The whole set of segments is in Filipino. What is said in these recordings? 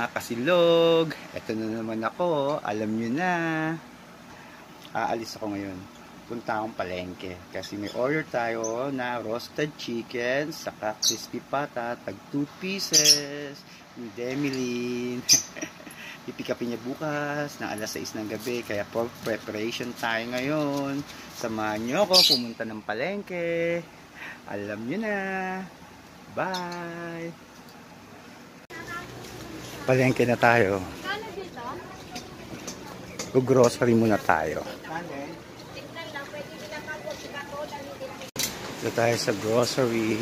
mga kasilog, eto na naman ako, alam nyo na. Aalis ako ngayon. Punta akong palengke kasi may order tayo na roasted chicken, saka crispy pata, tag 2 pieces, ni Demilyn. Pipikapin niya bukas ng alas 6 ng gabi, kaya preparation tayo ngayon. Samahan nyo ako pumunta ng palengke. Alam nyo na. Bye! Palengke na tayo. Grocery muna tayo. Ito tayo sa grocery.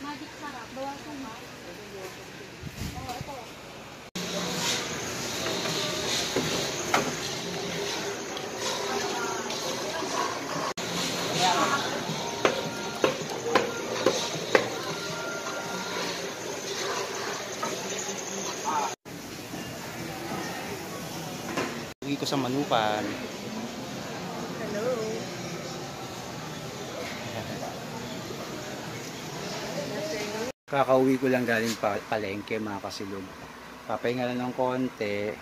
Magic sarap, bawasan mo. Uwi ko sa Manukan. Hello. Kakauwi ko lang galing palengke mga kasilog. Papahinga lang ng konti.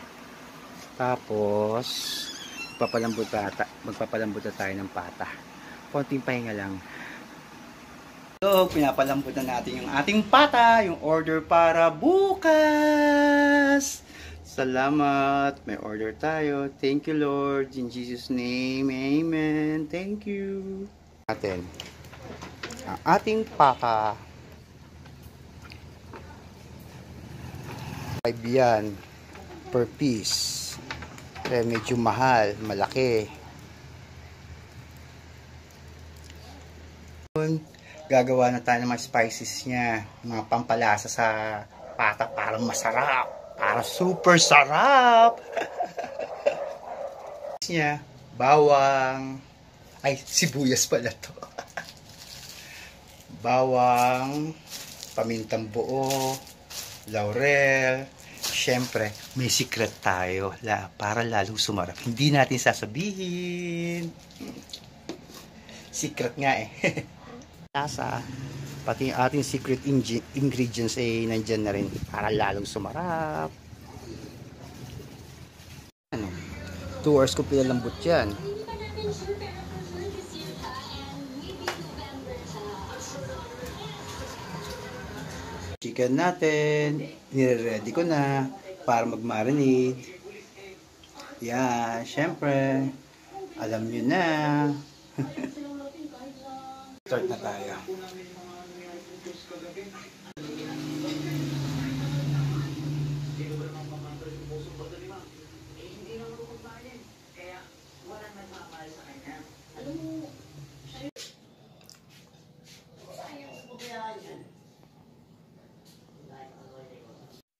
Tapos magpapalambot na tayo ng pata. Konting pahinga lang. So, pinapalambot na natin yung ating pata, yung order para bukas. Salamat. May order tayo. Thank you, Lord. In Jesus' name, amen. Thank you. Ang ating pata. 5 yan per piece. Kaya medyo mahal, malaki. Gagawa na tayo ng mga spices niya, mga pampalasa sa pata para masarap, para super sarap. Niya, bawang, ay sibuyas pala to. Bawang, pamintang buo, laurel. Siyempre, may secret tayo para lalong sumarap. Hindi natin sasabihin. Secret nga eh. Lasa, pati yung ating secret ingredients ay nandyan na rin para lalong sumarap. 2 hours ko pinalambot yan. Chicken natin, nire-ready ko na para mag-marinate. Yan, syempre, alam nyo na. Start na tayo.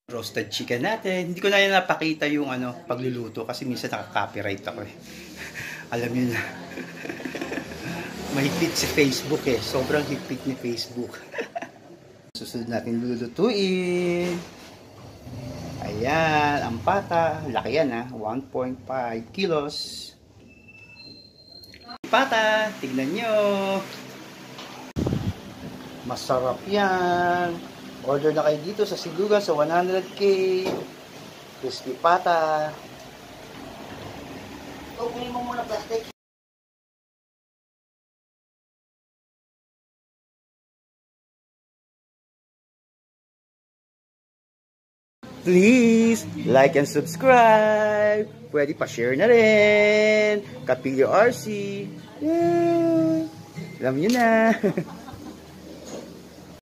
Roasted chicken natin. Hindi ko na yan napakita yung pagluluto kasi minsan naka-copyright ako eh. Alam niyo na. Mahigpit si Facebook eh. Sobrang higpit ni Facebook. Susunod natin lulutuin. Ayan, ang pata. Laki yan ha. 1.5 kilos. Pata, tignan nyo. Masarap yan. Order na kayo dito sa Silugan sa 100K. Crispy pata. Kunin mo muna plastic. Please, like and subscribe. Pwede pa share na rin. Kapilyo RC. Yeah. Alam nyo na.